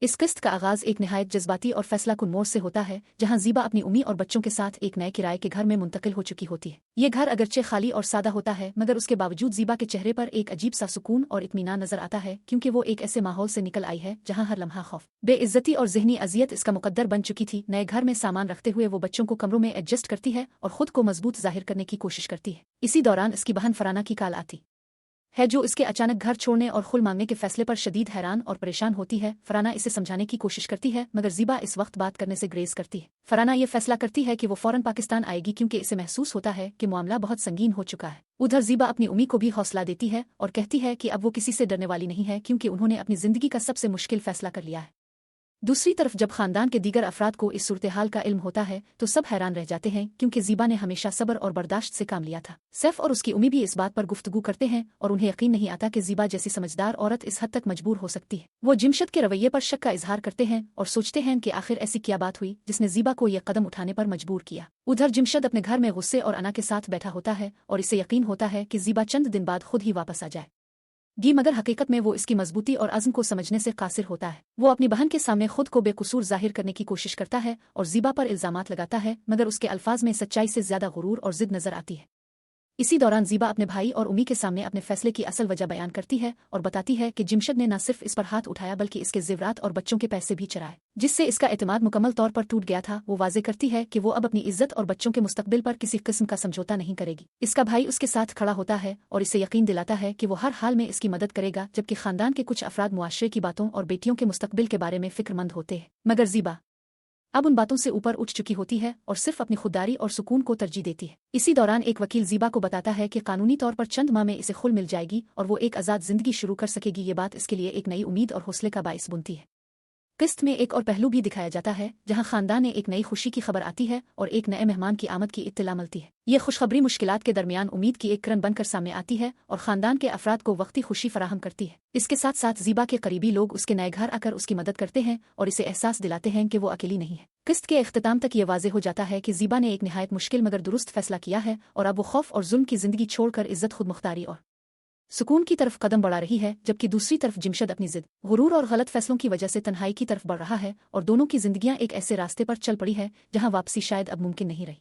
इस किस्त का आगाज एक निहायत जज्बाती और फैसला कुन मोड़ से होता है, जहां ज़ीबा अपनी उम्मी और बच्चों के साथ एक नए किराए के घर में मुंतकिल हो चुकी होती है। ये घर अगरचे खाली और सादा होता है, मगर उसके बावजूद ज़ीबा के चेहरे पर एक अजीब सा सुकून और इत्मीनान नजर आता है, क्योंकि वो एक ऐसे माहौल से निकल आई है जहां हर लम्हा खौफ, बेइज्जती और ज़हनी अजियत इसका मुकद्दर बन चुकी थी। नए घर में सामान रखते हुए वो बच्चों को कमरों में एडजस्ट करती है और खुद को मजबूत जाहिर करने की कोशिश करती है। इसी दौरान इसकी बहन फराना की कॉल आती है, जो इसके अचानक घर छोड़ने और खुल मांगने के फैसले पर शदीद हैरान और परेशान होती है। फराना इसे समझाने की कोशिश करती है, मगर ज़ीबा इस वक्त बात करने से ग्रेज करती है। फराना ये फैसला करती है कि वो फौरन पाकिस्तान आएगी, क्योंकि इसे महसूस होता है कि मामला बहुत संगीन हो चुका है। उधर ज़ीबा अपनी उम्मी को भी हौसला देती है और कहती है कि अब वो किसी से डरने वाली नहीं है, क्योंकि उन्होंने अपनी जिंदगी का सबसे मुश्किल फैसला कर लिया है। दूसरी तरफ जब खानदान के दीगर अफराद को इस सूरत हाल का इल्म होता है तो सब हैरान रह जाते हैं, क्योंकि ज़ीबा ने हमेशा सब्र और बर्दाश्त से काम लिया था। सैफ और उसकी उम्मी भी इस बात पर गुफ्तगू करते हैं और उन्हें यकीन नहीं आता कि ज़ीबा जैसी समझदार औरत इस हद तक मजबूर हो सकती है। वो जिमशद के रवैये पर शक का इजहार करते हैं और सोचते हैं कि आखिर ऐसी क्या बात हुई जिसने ज़ीबा को यह कदम उठाने पर मजबूर किया। उधर जिमशद अपने घर में गुस्से और अना के साथ बैठा होता है और इसे यकीन होता है कि ज़ीबा चंद दिन बाद खुद ही वापस आ जाए मगर हकीकत में वो इसकी मजबूती और अज़्म को समझने से कासिर होता है। वो अपनी बहन के सामने खुद को बेकसूर जाहिर करने की कोशिश करता है और ज़ीबा पर इल्ज़ामात लगाता है, मगर उसके अल्फाज में सच्चाई से ज्यादा गुरूर और जिद नजर आती है। इसी दौरान ज़ीबा अपने भाई और उम्मी के सामने अपने फैसले की असल वजह बयान करती है और बताती है कि जिमशद ने न सिर्फ इस पर हाथ उठाया बल्कि इसके ज़ेवरात और बच्चों के पैसे भी चराए, जिससे इसका एतमाद मुकम्मल तौर पर टूट गया था। वो वाजे करती है कि वो अब अपनी इज्जत और बच्चों के मुस्तकबिल पर किसी किस्म का समझौता नहीं करेगी। इसका भाई उसके साथ खड़ा होता है और इसे यकीन दिलाता है कि वो हर हाल में इसकी मदद करेगा, जबकि खानदान के कुछ अफराद मुआशरे की बातों और बेटियों के मुस्तकबिल के बारे में फिक्रमंद होते हैं। मगर ज़ीबा अब उन बातों से ऊपर उठ चुकी होती है और सिर्फ अपनी खुददारी और सुकून को तरजीह देती है। इसी दौरान एक वकील ज़ीबा को बताता है कि कानूनी तौर पर चंद माह में इसे खुल मिल जाएगी और वो एक आज़ाद जिंदगी शुरू कर सकेगी। ये बात इसके लिए एक नई उम्मीद और हौसले का बाइस बुनती है। किस्त में एक और पहलू भी दिखाया जाता है, जहां खानदान ने एक नई खुशी की खबर आती है और एक नए मेहमान की आमद की इत्तला मिलती है। ये खुशखबरी मुश्किलात के दरमियान उम्मीद की एक किरण बनकर सामने आती है और खानदान के अफराद को वक्ती खुशी फराहम करती है। इसके साथ साथ ज़ीबा के करीबी लोग उसके नए घर आकर उसकी मदद करते हैं और इसे एहसास दिलाते हैं कि वो अकेली नहीं है। किस्त के इख्तिताम तक ये वाज़े हो जाता है कि ज़ीबा ने एक निहायत मुश्किल मगर दुरुस्त फैसला किया है और अब वो खौफ और जुल्म की जिंदगी छोड़कर इज्जत, खुद मुख्तारी और सुकून की तरफ कदम बढ़ा रही है, जबकि दूसरी तरफ जिमशद अपनी जिद, गुरूर और गलत फैसलों की वजह से तन्हाई की तरफ बढ़ रहा है और दोनों की जिंदगियां एक ऐसे रास्ते पर चल पड़ी है जहां वापसी शायद अब मुमकिन नहीं रही।